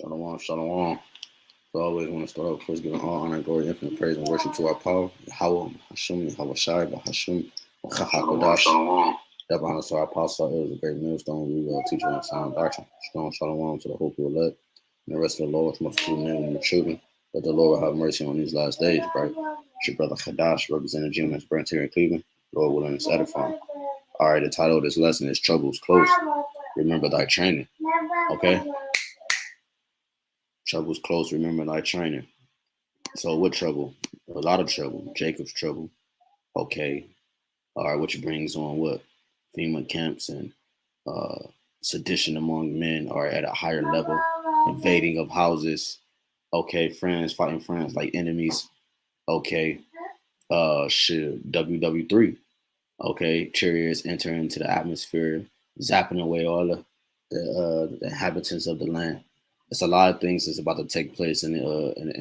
Shalom, shalom. So I always want to start off first giving all honor, glory, infinite praise, and worship to our power. Yahawah, Bahasham, Yahawashi, Bahasham, Haqadash. That behind us, our apostle is a great millstone. We will teach on sound doctrine. Shalom, shalom to the hope you will let. And the rest of the Lord's multitude men and the children. That the Lord will have mercy on these last days, right? It's your brother Haqadash, representing Gentleman's Branch here in Cleveland. Lord willing, it's edifying. All right, the title of this lesson is Troubles Close. Remember thy training. Okay? Trouble's close. Remember thy training. So what trouble? A lot of trouble. Jacob's trouble. Okay. All right, which brings on what? FEMA camps and sedition among men are at a higher level. Invading of houses. Okay. Friends fighting friends like enemies. Okay. WW3. Okay. Chariots enter into the atmosphere, zapping away all the inhabitants of the land. It's a lot of things that's about to take place in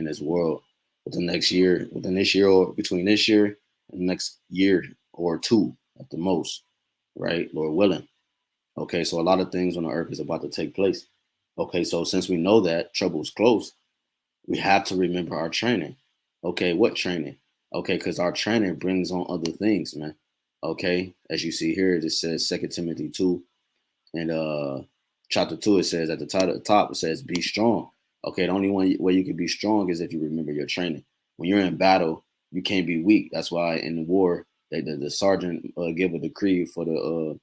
this world within this year, or between this year and the next year or two at the most, right? Lord willing. Okay, so a lot of things on the earth is about to take place. Okay, so since we know that trouble is close, we have to remember our training. Okay, what training? Okay, because our training brings on other things, man. Okay, as you see here, it says 2 Timothy 2 and chapter 2, it says at the top, it says, be strong. Okay, the only way you can be strong is if you remember your training. When you're in battle, you can't be weak. That's why in the war, the sergeant give a decree for the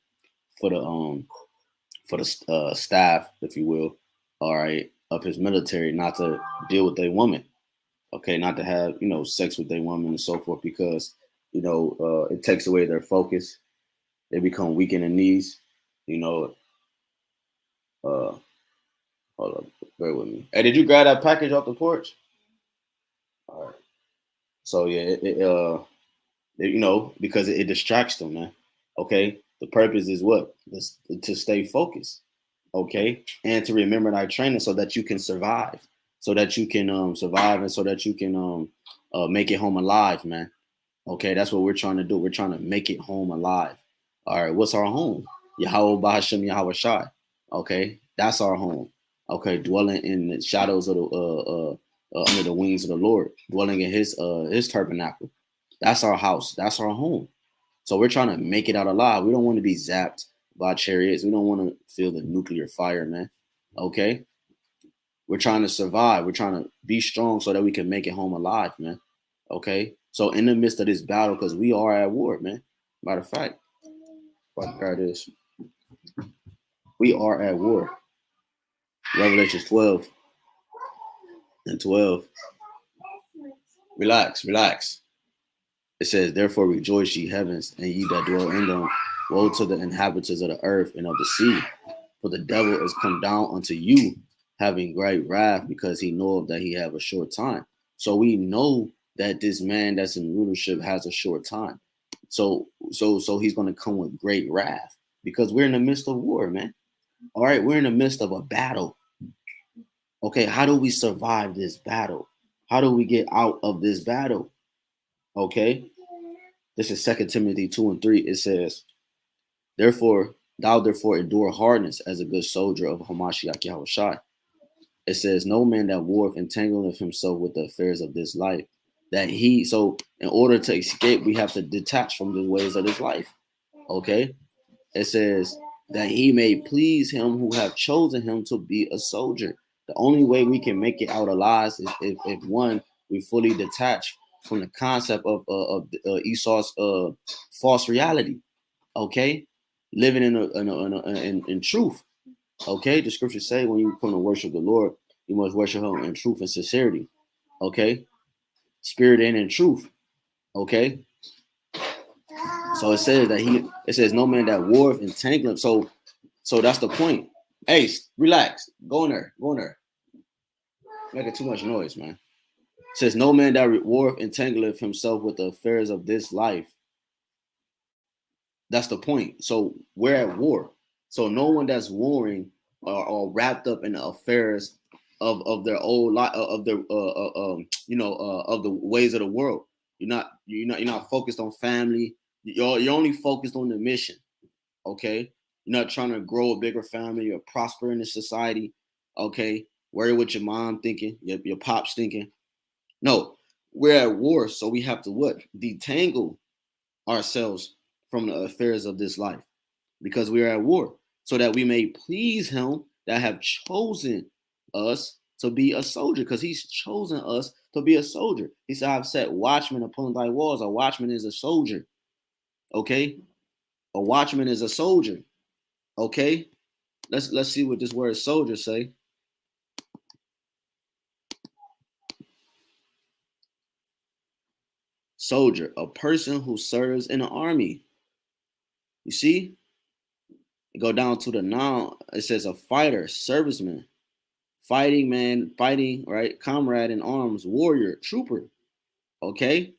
staff, if you will, all right, of his military, not to deal with a woman. Okay, not to have, sex with a woman and so forth, because, it takes away their focus. They become weak in the knees, hold up, bear with me. Hey, did you grab that package off the porch? All right. So yeah, because it distracts them, man. Okay. The purpose is what? To stay focused. Okay. And to remember thy training so that you can survive. So that you can survive and so that you can make it home alive, man. Okay, that's what we're trying to do. We're trying to make it home alive. All right, what's our home? Yahawah, Bahasham, Yahawashi. Okay, that's our home. Okay, dwelling in the shadows of the under the wings of the Lord, dwelling in His tabernacle. That's our house. That's our home. So we're trying to make it out alive. We don't want to be zapped by chariots. We don't want to feel the nuclear fire, man. Okay, we're trying to survive. We're trying to be strong so that we can make it home alive, man. Okay, so in the midst of this battle, because we are at war, man. Matter of fact, this. We are at war. Revelations 12 and 12. Relax. It says, therefore rejoice, ye heavens, and ye that dwell in them. Woe to the inhabitants of the earth and of the sea. For the devil is come down unto you, having great wrath, because he knoweth that he have a short time. So we know that this man that's in rulership has a short time. So he's going to come with great wrath, because we're in the midst of war, man. All right, we're in the midst of a battle. Okay, how do we survive this battle? How do we get out of this battle? Okay, this is 2 Timothy 2 and 3. It says, therefore endure hardness as a good soldier of Hamashiach Yahawashi. It says, no man that warreth entangleth himself with the affairs of this life. So in order to escape, we have to detach from the ways of this life. Okay, it says that he may please him who have chosen him to be a soldier. The only way we can make it out alive is if one, we fully detach from the concept of Esau's false reality. Okay, living in truth. Okay, the scriptures say when you come to worship the Lord, you must worship Him in truth and sincerity. Okay, spirit and in truth. Okay, so it says that it says no man that warreth entangleth. So that's the point. Hey, relax. Go in there. Making too much noise, man. It says no man that warreth entangleth himself with the affairs of this life. That's the point. So we're at war. So no one that's warring or wrapped up in the affairs of their old life, of their of the ways of the world. You're not focused on family. You're only focused on the mission. Okay, you're not trying to grow a bigger family or prosper in the society. Okay, Worry what your mom thinking, your pops thinking. No, we're at war, so we have to what? Detangle ourselves from the affairs of this life because we are at war, so that we may please him that have chosen us to be a soldier, because he's chosen us to be a soldier. He said, I've set watchmen upon thy walls. A watchman is a soldier. Okay? A watchman is a soldier. Okay? Let's see what this word soldier say. Soldier, a person who serves in the army. You see? You go down to the noun, it says a fighter, serviceman, fighting man, fighting, right? Comrade in arms, warrior, trooper. Okay?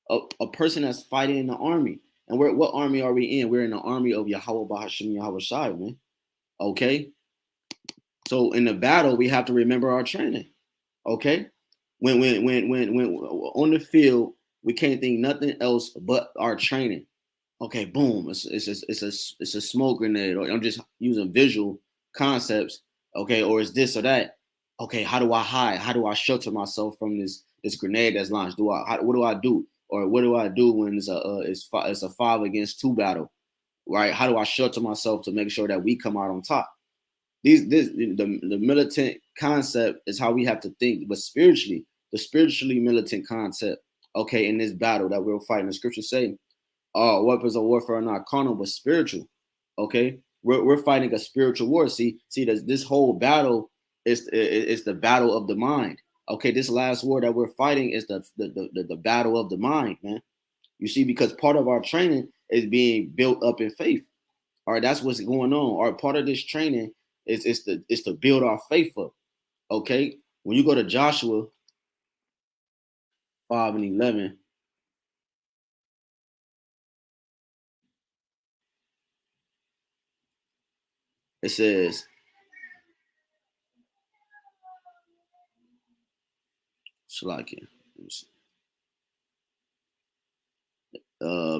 A person that's fighting in the army. And what army are we in? We're in the army of Yahawah, Bahasham, Yahawashi, man. Okay? So in the battle, we have to remember our training. Okay? When on the field, we can't think nothing else but our training. Okay, boom. It's a smoke grenade, or I'm just using visual concepts. Okay, or it's this or that. Okay, how do I hide? How do I shelter myself from this grenade that's launched? What do I do? Or what do I do when it's a 5-against-2 battle? Right? How do I shelter myself to make sure that we come out on top? The militant concept is how we have to think, but spiritually, the spiritually militant concept. Okay, in this battle that we're fighting, the scriptures say, weapons of warfare are not carnal but spiritual. Okay, we're fighting a spiritual war. See, this whole battle is the battle of the mind. Okay, this last war that we're fighting is the battle of the mind, man. You see, because part of our training is being built up in faith. All right, that's what's going on. All right, part of this training is to build our faith up. Okay, when you go to Joshua 5:11, it says, Shalakia.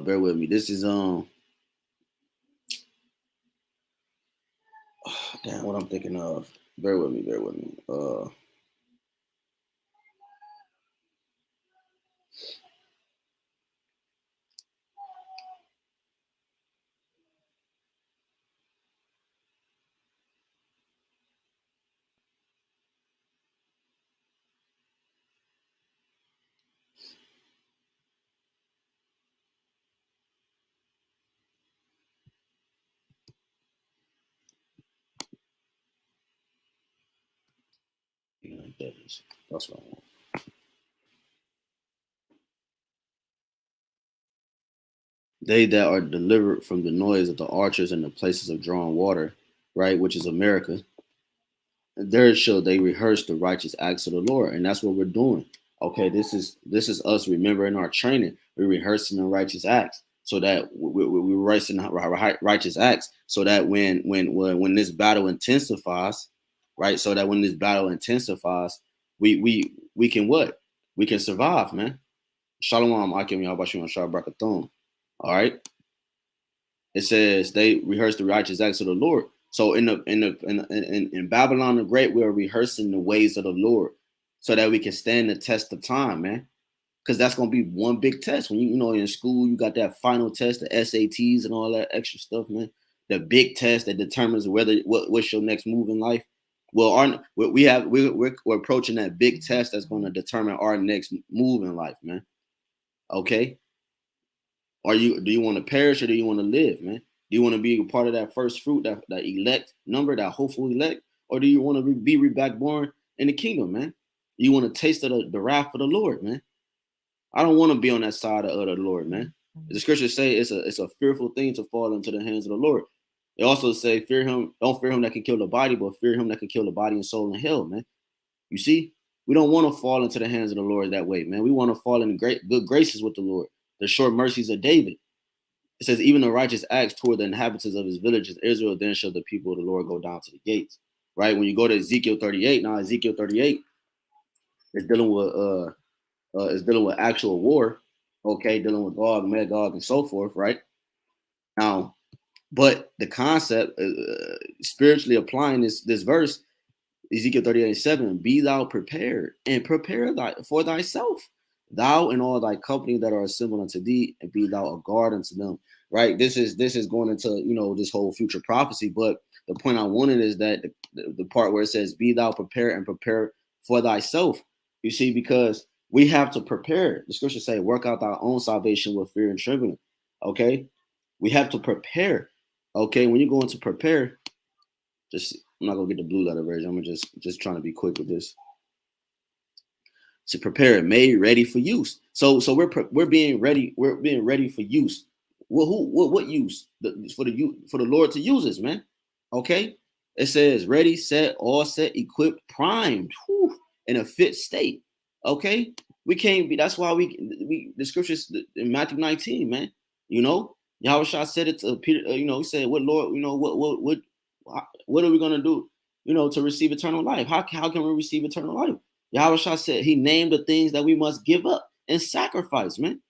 Bear with me. This is damn, what I'm thinking of. Bear with me. That's what I want. They that are delivered from the noise of the archers and the places of drawn water, right, which is America, there shall they rehearse the righteous acts of the Lord, and that's what we're doing. Okay, this is us remembering our training. We're rehearsing the righteous acts, so that we're rehearsing righteous acts, so that when this battle intensifies, right? So that when this battle intensifies, we can what? We can survive, man. Shalom, Akim Yahawashi, Shabbat. All right. It says they rehearse the righteous acts of the Lord. So in Babylon the Great, we're rehearsing the ways of the Lord, so that we can stand the test of time, man. Because that's gonna be one big test. When you know in school, you got that final test, the SATs and all that extra stuff, man. The big test that determines what's your next move in life. Well, we're approaching that big test that's going to determine our next move in life, man. Okay. Do you want to perish or do you want to live, man? Do you want to be a part of that first fruit, that elect number, that hopeful elect, or do you want to be back born in the kingdom, man? You want to taste of the wrath of the Lord, man. I don't want to be on that side of the Lord, man. The scriptures say it's a fearful thing to fall into the hands of the Lord. They also say, fear him, don't fear him that can kill the body, but fear him that can kill the body and soul in hell, man. You see, we don't want to fall into the hands of the Lord that way, man. We want to fall in good graces with the Lord, the short mercies of David. It says, even the righteous acts toward the inhabitants of his villages, Israel, then shall the people of the Lord go down to the gates. Right? When you go to Ezekiel 38, now Ezekiel 38 is dealing with actual war, okay, dealing with Gog, Magog, and so forth, right? Now, but the concept, spiritually applying this verse, Ezekiel 38:7, be thou prepared and prepare for thyself, thou and all thy company that are assembled unto thee, and be thou a guard unto them. Right. This is going into this whole future prophecy. But the point I wanted is that the part where it says, be thou prepared and prepare for thyself. You see, because we have to prepare. The scriptures say, work out thy own salvation with fear and trembling. Okay. We have to prepare. Okay. When you go into prepare, I'm not gonna get the blue letter version. I'm just trying to be quick with this. To prepare it, made ready for use. So we're being ready. We're being ready for use. Well, what use? For the Lord to use us, man. Okay. It says ready, set, all set, equipped, primed, in a fit state. Okay. We can't be. That's why we the scriptures in Matthew 19, man. Yahawashi said it to Peter. He said, "What Lord? What are we gonna do? To receive eternal life? How can we receive eternal life?" Yahawashi said he named the things that we must give up and sacrifice, man.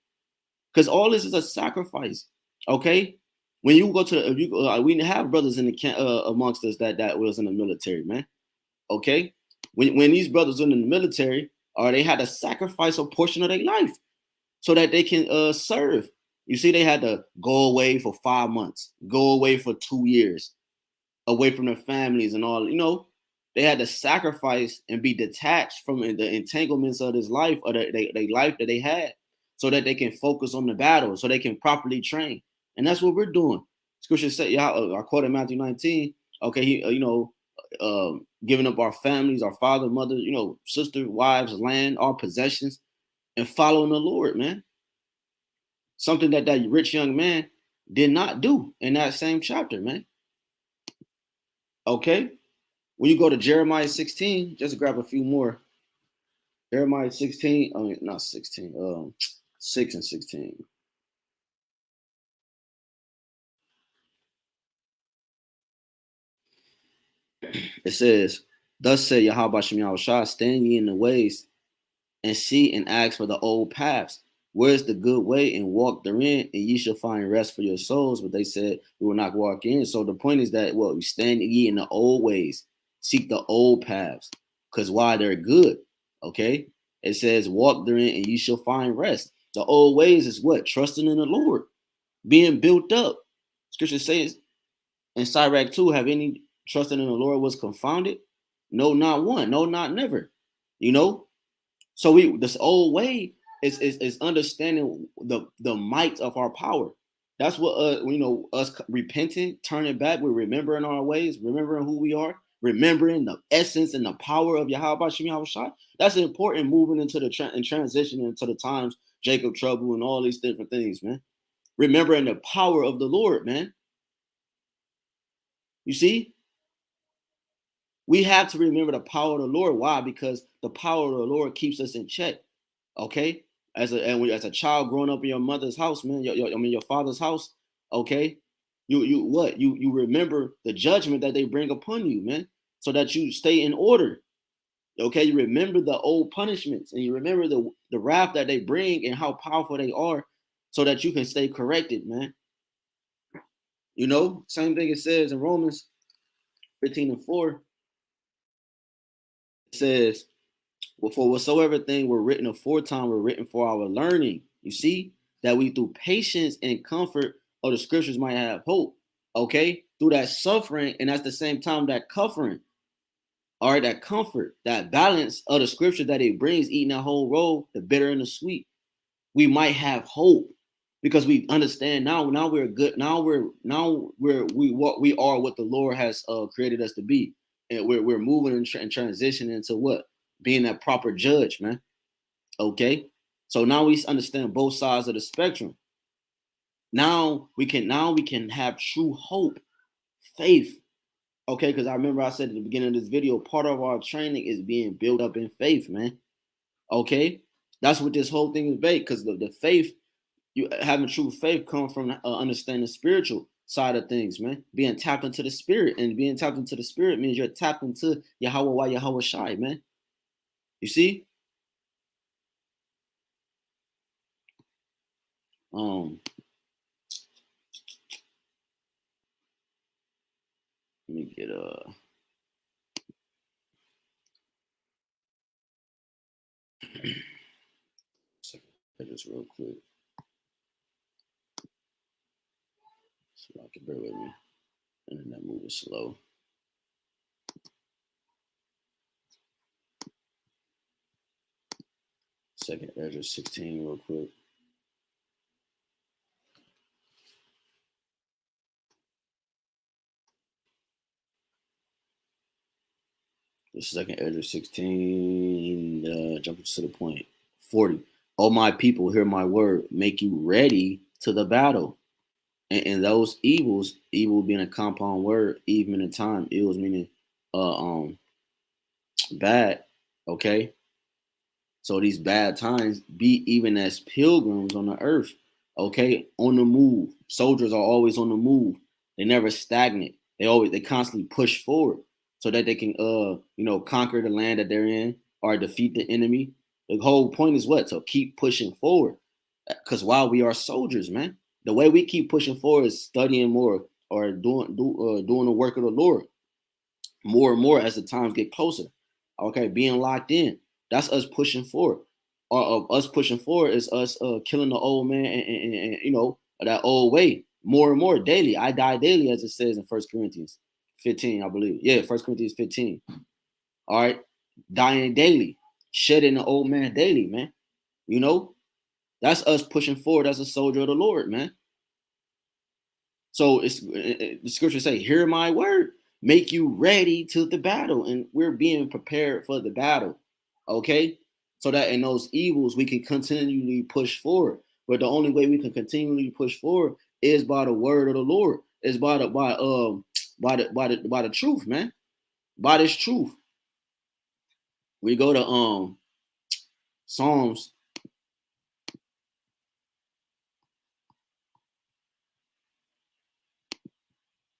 Because all this is a sacrifice. Okay. When you go to we have brothers in the amongst us that was in the military, man. Okay. When these brothers were in the military, they had to sacrifice a portion of their life so that they can serve. You see, they had to go away for 5 months, go away for 2 years, away from their families and all. They had to sacrifice and be detached from the entanglements of this life or the life that they had, so that they can focus on the battle, so they can properly train. And that's what we're doing. Scripture said, I quoted Matthew 19. Okay, giving up our families, our father, mother, sister, wives, land, our possessions, and following the Lord, man. Something that rich young man did not do in that same chapter, man. Okay. When you go to Jeremiah 16, just grab a few more. Jeremiah 16, not 16, 6 and 16. It says, thus said Bahasham, stand ye in the ways and see and ask for the old paths. Where's the good way, and walk therein, and ye shall find rest for your souls. But they said we will not walk in. So the point is that, we stand ye in the old ways, seek the old paths, because why? They're good. Okay. It says walk therein, and ye shall find rest. The old ways is what? Trusting in the Lord, being built up. Scripture says in Sirach 2, have any trusting in the Lord was confounded? No, not one. No, not never. So this old way is understanding the might of our power. That's what us repenting, turning back, we're remembering our ways, remembering who we are, remembering the essence and the power of Yahawashi. That's important moving into the transition into the times, Jacob trouble and all these different things, man. Remembering the power of the Lord, man. You see, we have to remember the power of the Lord. Why? Because the power of the Lord keeps us in check. Okay, as a child growing up in your mother's house, man, your father's house. Okay, you remember the judgment that they bring upon you, man, so that you stay in order. Okay, you remember the old punishments, and you remember the wrath that they bring and how powerful they are, so that you can stay corrected, man. Same thing it says in Romans 15:4. It says, well, for whatsoever thing were written aforetime were written for our learning. You see, that we through patience and comfort of the scriptures might have hope. Okay, through that suffering and at the same time that covering, all right, that comfort, that balance of the scripture that it brings, eating that whole roll, the bitter and the sweet, we might have hope because we understand now. Now we're good. We are what the Lord has created us to be, and we're moving and transitioning into what? Being that proper judge, man. Okay, so now we understand both sides of the spectrum. Now we can have true hope, faith. Okay, because I remember I said at the beginning of this video, part of our training is being built up in faith, man. Okay, that's what this whole thing is based. Because the faith, you having true faith, comes from understanding the spiritual side of things, man. Being tapped into the spirit, and being tapped into the spirit means you're tapped into Yahawah, Yahawashi, man. You see. Let me get this real quick. So I can bear with me. Internet moving slow. Second Ezra 16 real quick. The second Ezra 16, jumping to the point. 40. Oh, my people, hear my word. Make you ready to the battle. And those evils, evil being a compound word, even in time, evils meaning bad. Okay. So these bad times be even as pilgrims on the earth. Okay, on the move. Soldiers are always on the move. They never stagnate. They constantly push forward so that they can conquer the land that they're in or defeat the enemy. The whole point is what? To keep pushing forward. Because while we are soldiers, man, the way we keep pushing forward is studying more or doing the work of the Lord more and more as the times get closer. Okay, being locked in. That's us pushing forward. Or us pushing forward is us killing the old man and that old way more and more daily. I die daily, as it says in 1 Corinthians 15, I believe. Yeah, 1 Corinthians 15. All right, dying daily, shedding the old man daily, man. That's us pushing forward as a soldier of the Lord, man. So the scriptures say, hear my word, make you ready to the battle. And we're being prepared for the battle. Okay. So that in those evils, we can continually push forward. But the only way we can continually push forward is by the word of the Lord. Is by the truth, man. By this truth. We go to Psalms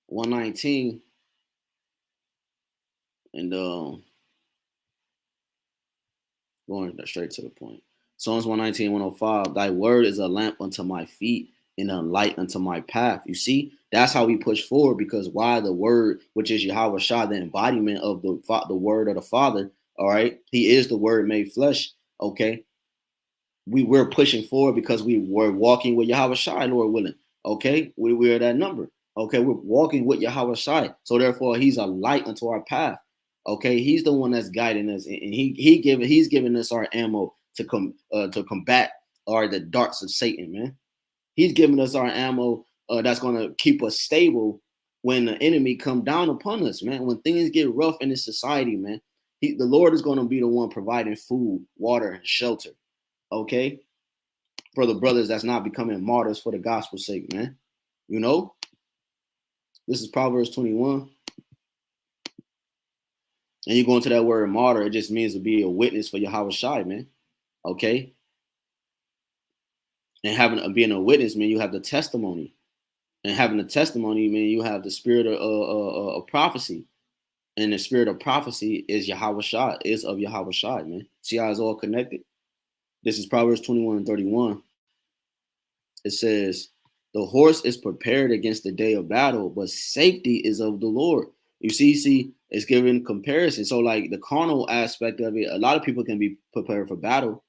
119 and going straight to the point. Psalms 119, 105. Thy word is a lamp unto my feet and a light unto my path. You see, that's how we push forward, because why the word, which is Yahawashi, the embodiment of the word of the Father, all right? He is the word made flesh, okay? We're pushing forward because we were walking with Yahawashi, Lord willing, okay? We're that number, okay? We're walking with Yahawashi. So therefore, he's a light unto our path. Okay, he's the one that's guiding us, and he's giving us our ammo to combat the darts of Satan, man. He's giving us our ammo that's gonna keep us stable when the enemy come down upon us, man. When things get rough in this society, man, the Lord is gonna be the one providing food, water, and shelter. Okay, for the brothers that's not becoming martyrs for the gospel's sake, man. This is Proverbs 21. And you go into that word martyr, it just means to be a witness for Yahawashi, man. Okay. And being a witness, man, you have the testimony. And having the testimony, man, you have the spirit of prophecy. And the spirit of prophecy is Yahawashi, is of Yahawashi, man. See how it's all connected? This is Proverbs 21 and 31. It says, the horse is prepared against the day of battle, but safety is of the Lord. You see, it's giving comparison. So like the carnal aspect of it, a lot of people can be prepared for battle,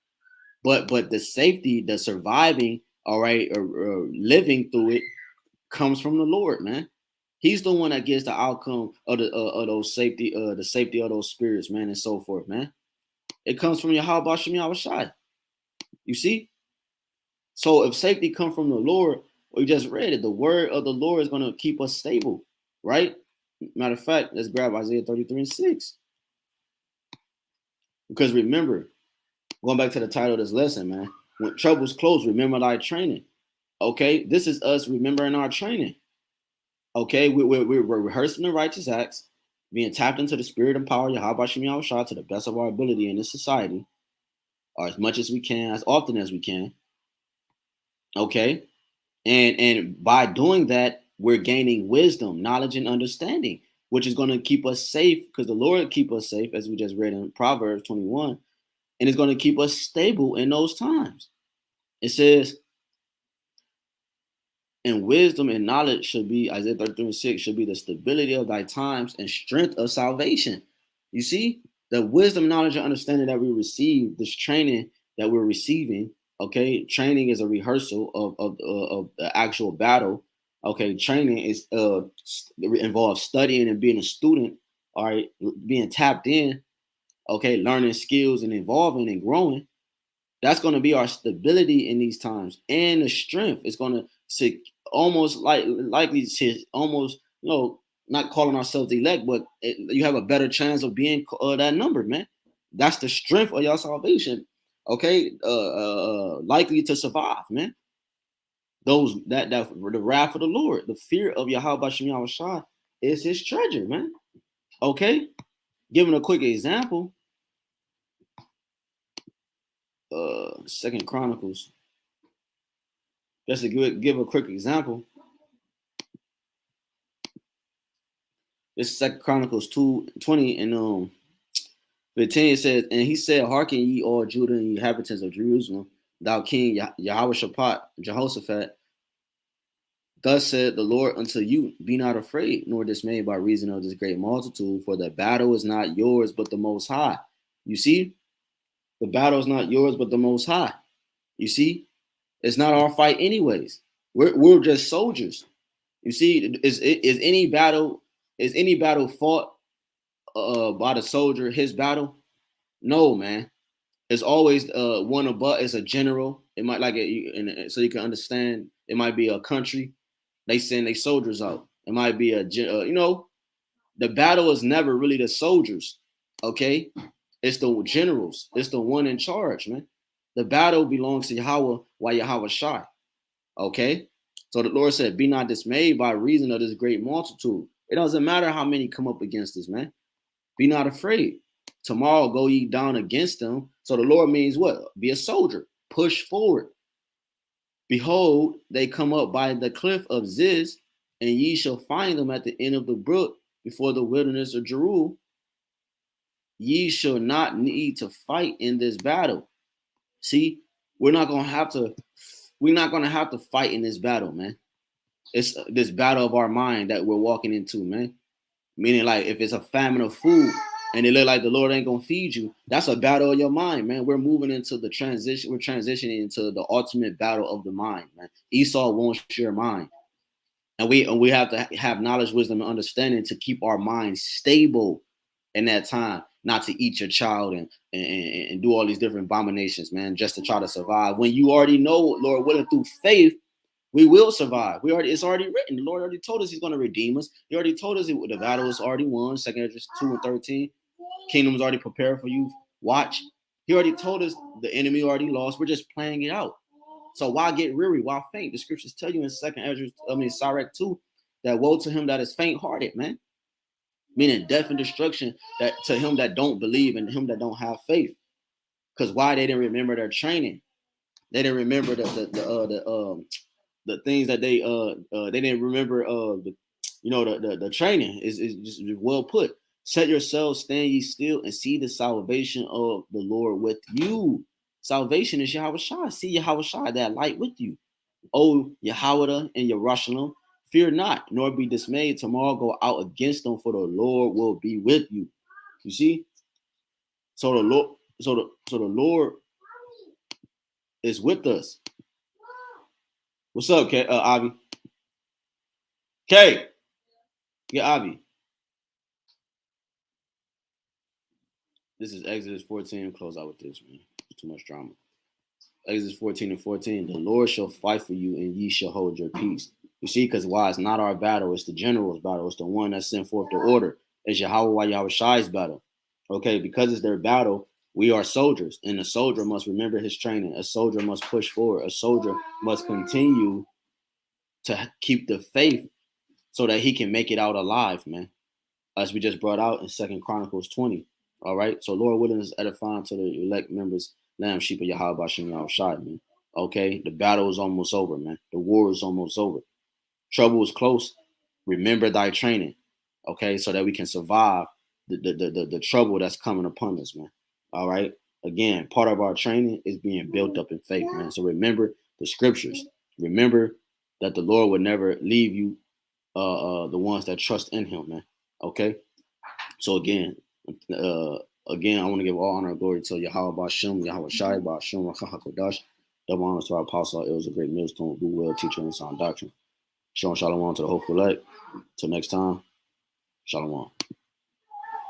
but the safety, the surviving, all right, or living through it comes from the Lord, man. He's the one that gets the outcome of those safety, the safety of those spirits, man, and so forth, man. It comes from Yahawashi. You see? So if safety comes from the Lord, we just read it, the word of the Lord is going to keep us stable, right? Matter of fact, let's grab Isaiah 33 and 6. Because remember, going back to the title of this lesson, man, when trouble's close, remember thy training. Okay, this is us remembering our training. Okay, we're rehearsing the righteous acts, being tapped into the spirit and power of Yahawashi to the best of our ability in this society, or as much as we can, as often as we can. Okay, and by doing that, we're gaining wisdom, knowledge, and understanding, which is going to keep us safe, because the Lord keep us safe, as we just read in Proverbs 21, and it's going to keep us stable in those times. It says, and wisdom and knowledge should be, Isaiah 33 and 6, should be the stability of thy times and strength of salvation. You see, the wisdom, knowledge, and understanding that we receive, this training that we're receiving, Okay, training is a rehearsal of the actual battle. Okay, training is involves studying and being a student. All right, being tapped in. Okay, learning skills and evolving and growing. That's going to be our stability in these times, and the strength is going to almost likely to almost not calling ourselves elect, but you have a better chance of being that number, man. That's the strength of your salvation. Okay, likely to survive, man. Those that the wrath of the Lord, the fear of Yahawashi is his treasure, man. Okay, giving a quick example, Second Chronicles. Just to give a quick example, this Second Chronicles 2:20 and 15 says, and he said, "Hearken ye all Judah and ye inhabitants of Jerusalem, thou King Jehoshaphat, thus said the Lord unto you, be not afraid, nor dismayed by reason of this great multitude, for the battle is not yours, but the Most High." You see, the battle is not yours, but the Most High. You see, it's not our fight anyways. We're just soldiers. You see, is any battle fought by the soldier his battle? No, man. It's always one above. It's a general. It might so you can understand. It might be a country. They send their soldiers out. It might be the battle is never really the soldiers. Okay, it's the generals. It's the one in charge, man. The battle belongs to Yahawah while Yahweh shy. Okay, so the Lord said, "Be not dismayed by reason of this great multitude." It doesn't matter how many come up against us, man. Be not afraid. Tomorrow go ye down against them. So the Lord means what? Be a soldier. Push forward. Behold, they come up by the cliff of Ziz, and ye shall find them at the end of the brook before the wilderness of Jeruel. Ye shall not need to fight in this battle. See, we're not gonna have to fight in this battle, man. It's this battle of our mind that we're walking into, man. Meaning, like, if it's a famine of food and it look like the Lord ain't gonna feed you, that's a battle of your mind, man. We're moving into the transition. We're transitioning into the ultimate battle of the mind, man. Esau won't share mind, and we have to have knowledge, wisdom, and understanding to keep our minds stable in that time, not to eat your child and do all these different abominations, man, just to try to survive. When you already know, Lord willing, through faith, we will survive. It's already written. The Lord already told us he's going to redeem us. He already told us the battle is already won. 2 Ezra 2:13. Kingdom's already prepared for you. Watch. He already told us the enemy already lost. We're just playing it out. So why get weary? Why faint? The scriptures tell you in Sirach 2, that woe to him that is faint-hearted, man. Meaning death and destruction that to him that don't believe and him that don't have faith. Because why? They didn't remember their training. They didn't remember the things that they didn't remember the training is just well put. Set yourselves, stand ye still, and see the salvation of the Lord with you. Salvation is Yahawashi. See Yahawashi, that light with you. Oh, Yahawah and Jerusalem, fear not, nor be dismayed. Tomorrow go out against them, for the Lord will be with you. You see? So the Lord is with us. What's up, Avi? Okay. Yeah, Avi. This is Exodus 14. Close out with this, man. Too much drama. Exodus 14:14. The Lord shall fight for you, and ye shall hold your peace. You see, because why? It's not our battle. It's the general's battle. It's the one that sent forth the order. It's Yahawah's battle. Okay, because it's their battle, we are soldiers, and a soldier must remember his training. A soldier must push forward. A soldier must continue to keep the faith so that he can make it out alive, man. As we just brought out in 2 Chronicles 20. All right. So Lord willing is edifying to the elect members, lamb, sheep of Yahweh, man. Okay. The battle is almost over, man. The war is almost over. Trouble is close. Remember thy training. Okay. So that we can survive the trouble that's coming upon us, man. All right. Again, part of our training is being built up in faith, man. So remember the scriptures. Remember that the Lord would never leave you, the ones that trust in him, man. Okay. So again, I want to give all honor and glory to Yahawah, Bahasham, Yahawashi, Bahasham, Haqadash, Double honors to our apostle. It was a great millstone, goodwill, teacher, and sound doctrine. Shalom, shalom to the hopeful light. Till next time, shalom.